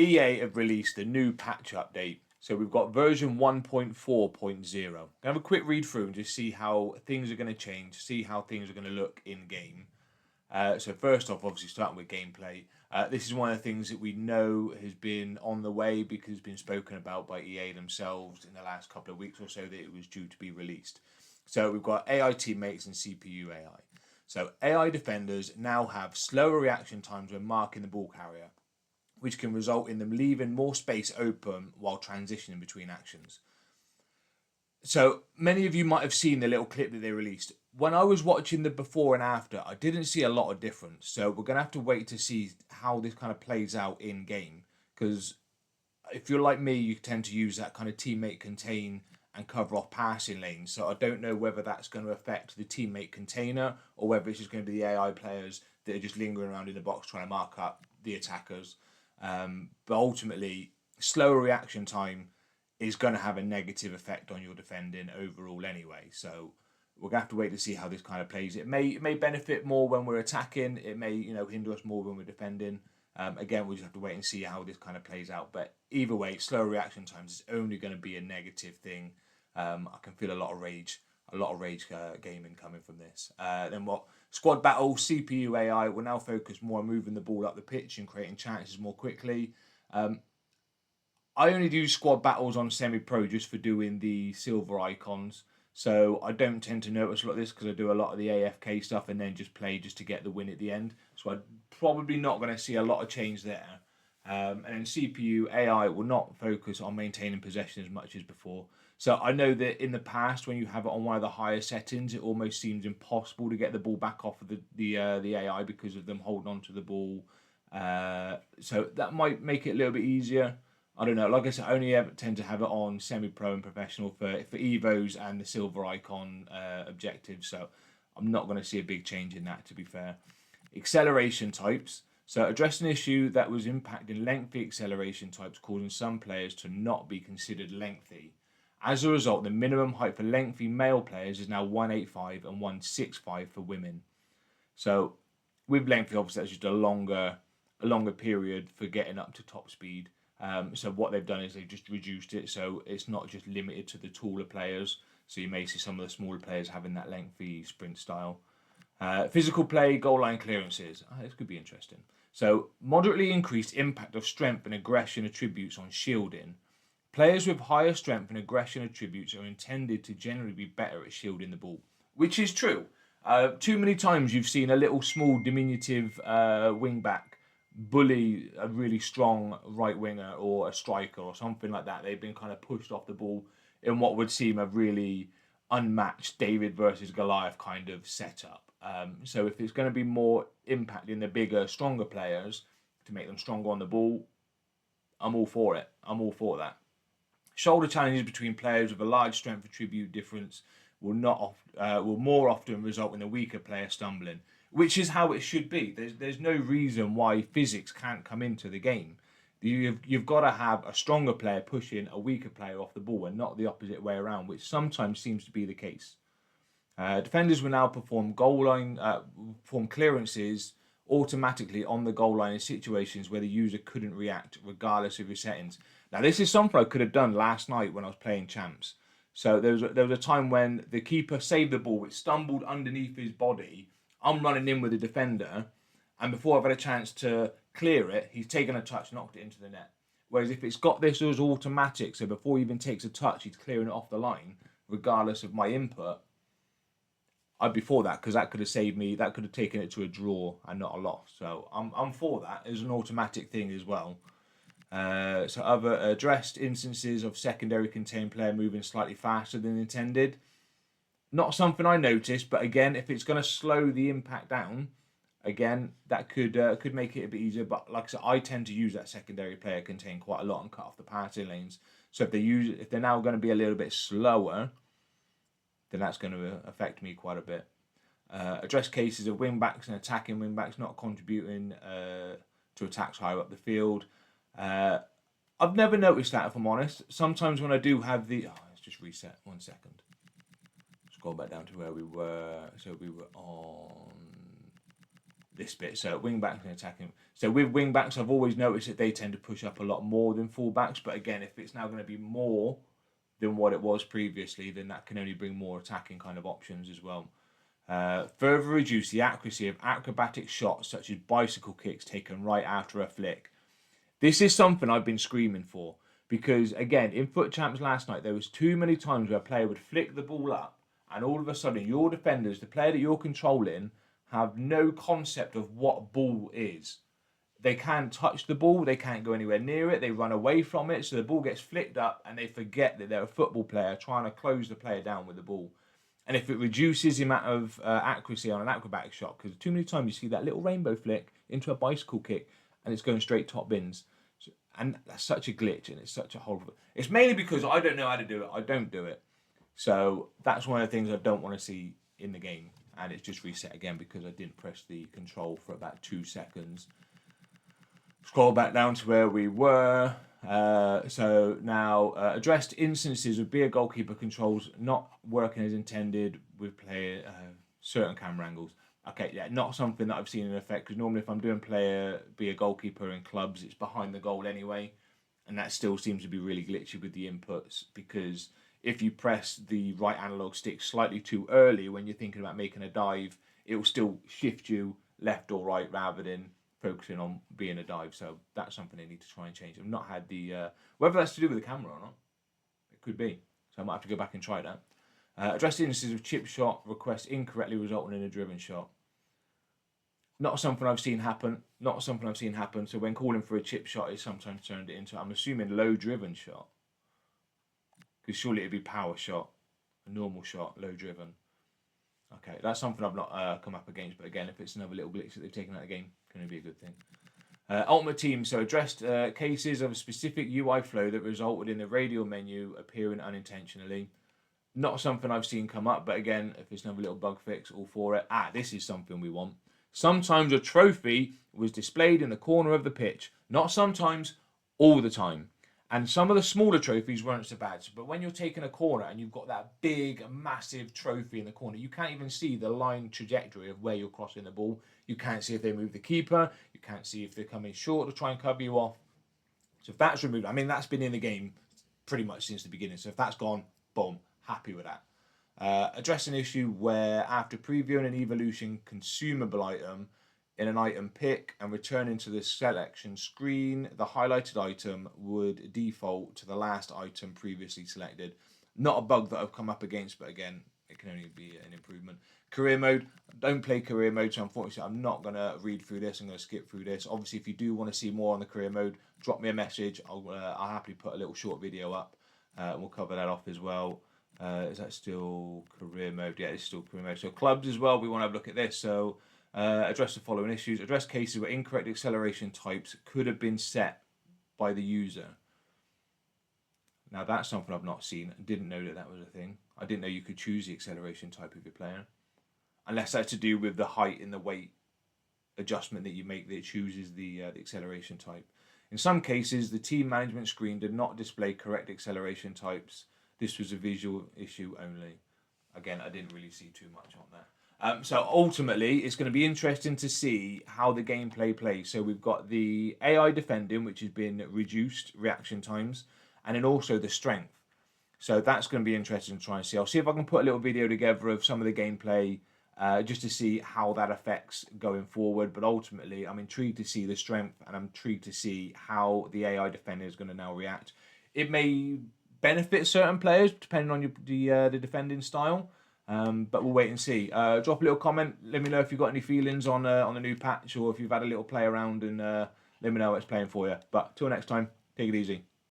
EA have released a new patch update. So we've got version 1.4.0. Gonna have a quick read through and just see how things are going to change, see how things are going to look in game. So first off, obviously starting with gameplay. This is one of the things that we know has been on the way because it's been spoken about by EA themselves in the last couple of weeks or so that it was due to be released. So we've got AI teammates and CPU AI. So AI defenders now have slower reaction times when marking the ball carrier, which can result in them leaving more space open while transitioning between actions. So many of you might have seen the little clip that they released. When I was watching the before and after, I didn't see a lot of difference. So we're going to have to wait to see how this kind of plays out in game. Because if you're like me, you tend to use that kind of teammate contain and cover off passing lanes. So I don't know whether that's going to affect the teammate container or whether it's just going to be the AI players that are just lingering around in the box trying to mark up the attackers. But ultimately, slower reaction time is going to have a negative effect on your defending overall anyway. So we're going to have to wait to see how this kind of plays. It may benefit more when we're attacking. It may hinder us more when we're defending. Again, we'll just have to wait and see how this kind of plays out. But either way, slower reaction times is only going to be a negative thing. I can feel a lot of rage gaming coming from this. Then what? Squad battle, CPU AI will now focus more on moving the ball up the pitch and creating chances more quickly. I only do squad battles on semi-pro just for doing the silver icons. So I don't tend to notice a lot of this because I do a lot of the AFK stuff and then just play just to get the win at the end. So I'm probably not going to see a lot of change there. And then CPU AI will not focus on maintaining possession as much as before. So I know that in the past, when you have it on one of the higher settings, it almost seems impossible to get the ball back off of the AI because of them holding on to the ball. So that might make it a little bit easier. I don't know. Like I said, I only ever tend to have it on semi-pro and professional for Evos and the silver icon objectives. So I'm not going to see a big change in that, to be fair. Acceleration types. So address an issue that was impacting lengthy acceleration types, causing some players to not be considered lengthy. As a result, the minimum height for lengthy male players is now 185 and 165 for women. So with lengthy, obviously, that's just a longer period for getting up to top speed. So what they've done is they've just reduced it, so it's not just limited to the taller players. So you may see some of the smaller players having that lengthy sprint style. Physical play, goal line clearances. This could be interesting. So moderately increased impact of strength and aggression attributes on shielding. Players with higher strength and aggression attributes are intended to generally be better at shielding the ball, which is true. Too many times you've seen a little small diminutive wing back bully a really strong right winger or a striker or something like that. They've been kind of pushed off the ball in what would seem a really unmatched David versus Goliath kind of setup. So if it's going to be more impacting the bigger, stronger players to make them stronger on the ball, I'm all for it. I'm all for that. Shoulder challenges between players with a large strength attribute difference will more often result in a weaker player stumbling, which is how it should be. There's no reason why physics can't come into the game. You've got to have a stronger player pushing a weaker player off the ball and not the opposite way around, which sometimes seems to be the case. Defenders will now perform perform clearances automatically on the goal line in situations where the user couldn't react regardless of your settings. Now, this is something I could have done last night when I was playing champs. So there was a time when the keeper saved the ball, it stumbled underneath his body. I'm running in with the defender, and before I've had a chance to clear it, he's taken a touch, knocked it into the net. Whereas if it's got this as automatic, so before he even takes a touch, he's clearing it off the line, regardless of my input, I'd be for that because that could have saved me. That could have taken it to a draw and not a loss. So I'm for that as an automatic thing as well. So other addressed instances of secondary contained player moving slightly faster than intended. Not something I noticed, but again, if it's going to slow the impact down, again, that could make it a bit easier. But like I said, I tend to use that secondary player contain quite a lot and cut off the passing lanes. So if they're now going to be a little bit slower, then that's going to affect me quite a bit. Address cases of wingbacks and attacking wingbacks not contributing to attacks higher up the field. I've never noticed that, if I'm honest. Sometimes when I do have let's just reset 1 second. Scroll back down to where we were. So we were on this bit. So wing backs and attacking. So with wing backs, I've always noticed that they tend to push up a lot more than full backs. But again, if it's now going to be more than what it was previously, then that can only bring more attacking kind of options as well. Further reduce the accuracy of acrobatic shots such as bicycle kicks taken right after a flick. This is something I've been screaming for because, again, in Foot Champs last night, there was too many times where a player would flick the ball up and all of a sudden your defenders, the player that you're controlling, have no concept of what ball is. They can't touch the ball, they can't go anywhere near it, they run away from it, so the ball gets flicked up and they forget that they're a football player trying to close the player down with the ball. And if it reduces the amount of accuracy on an acrobatic shot, because too many times you see that little rainbow flick into a bicycle kick and it's going straight top bins. So, and that's such a glitch and it's such a horrible... It's mainly because I don't know how to do it, I don't do it. So that's one of the things I don't want to see in the game. And it's just reset again because I didn't press the control for about 2 seconds. Scroll back down to where we were. So now addressed instances of be a goalkeeper controls not working as intended with player certain camera angles. Okay, yeah, not something that I've seen in effect because normally if I'm doing player be a goalkeeper in clubs, it's behind the goal anyway, and that still seems to be really glitchy with the inputs because if you press the right analog stick slightly too early when you're thinking about making a dive, it will still shift you left or right rather than focusing on being a dive. So that's something they need to try and change. I've not had the... whether that's to do with the camera or not, it could be. So I might have to go back and try that. Address instances of chip shot requests incorrectly resulting in a driven shot. Not something I've seen happen. Not something I've seen happen. So when calling for a chip shot, it's sometimes turned it into, I'm assuming, low driven shot. Because surely it'd be power shot, a normal shot, low driven. Okay, that's something I've not come up against. But again, if it's another little glitch that they've taken out of the game, going to be a good thing. Ultimate Team, so addressed cases of a specific UI flow that resulted in the radial menu appearing unintentionally. Not something I've seen come up, but again, if it's another little bug fix, all for it. This is something we want. Sometimes a trophy was displayed in the corner of the pitch. Not sometimes, all the time. And some of the smaller trophies weren't so bad. But when you're taking a corner and you've got that big, massive trophy in the corner, you can't even see the line trajectory of where you're crossing the ball. You can't see if they move the keeper. You can't see if they're coming short to try and cover you off. So if that's removed, I mean, that's been in the game pretty much since the beginning. So if that's gone, boom, happy with that. Address an issue where after previewing an evolution consumable item in an item pick and returning to the selection screen, the highlighted item would default to the last item previously selected. Not a bug that I've come up against, but again, it can only be an improvement. Career mode, don't play career mode, so unfortunately I'm not going to read through this. I'm going to skip through this. Obviously, if you do want to see more on the career mode, drop me a message. I'll happily put a little short video up. We'll cover that off as well. Is that still career mode? Yeah, it's still career mode. So clubs as well, we want to have a look at this. So address the following issues. Address cases where incorrect acceleration types could have been set by the user. Now that's something I've not seen. I didn't know that that was a thing. I didn't know you could choose the acceleration type of your player. Unless that's to do with the height and the weight adjustment that you make that chooses the acceleration type. In some cases, the team management screen did not display correct acceleration types. This was a visual issue only. Again, I didn't really see too much on that. So ultimately, it's going to be interesting to see how the gameplay plays. So we've got the AI defending, which has been reduced reaction times, and then also the strength. So that's going to be interesting to try and see. I'll see if I can put a little video together of some of the gameplay just to see how that affects going forward. But ultimately, I'm intrigued to see the strength, and I'm intrigued to see how the AI defender is going to now react. It may benefit certain players depending on the defending style, but we'll wait and see. Drop a little comment. Let me know if you've got any feelings on the new patch, or if you've had a little play around, and let me know how it's playing for you. But till next time, take it easy.